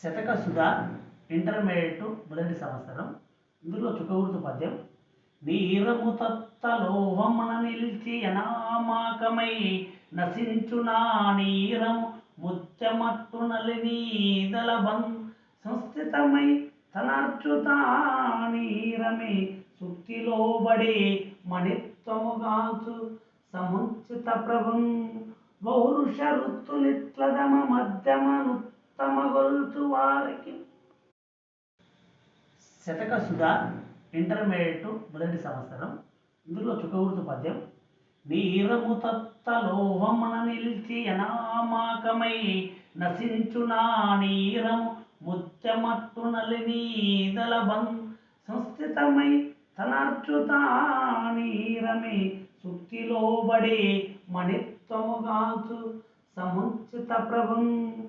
శతక Sudha intermediate మొదటి సంవత్సరం. ఇందులో చుక్కగుర్తు పద్యం. నీరము తత్తలోహమున నిలిచి అనామాకమై నశించునా నీరము ముత్యమట్టు నలినీదలబం సంస్థితమై తనర్చుతా నీరమే సుక్తిలోబడి మణిత్వముగాంచు సముచిత ప్రభుం పౌరుష ఋతులిత్లదమ మధ్యమనుత్తమగొల్చు వారికి. శతక సుధా ఇంటర్మీడియట్ మొదటి సంవత్సరం. ఇందులో చుక్కగుర్తు పద్యం. నీరము తత్తలోహమున నిలిచి అనామాకమై నశించునా నీరము ముత్యమట్టు నలినీదలబం సంస్థితమై తనర్చుతా నీరమే సుక్తిలోబడి మణిత్వముగాంచు సముచిత ప్రభుం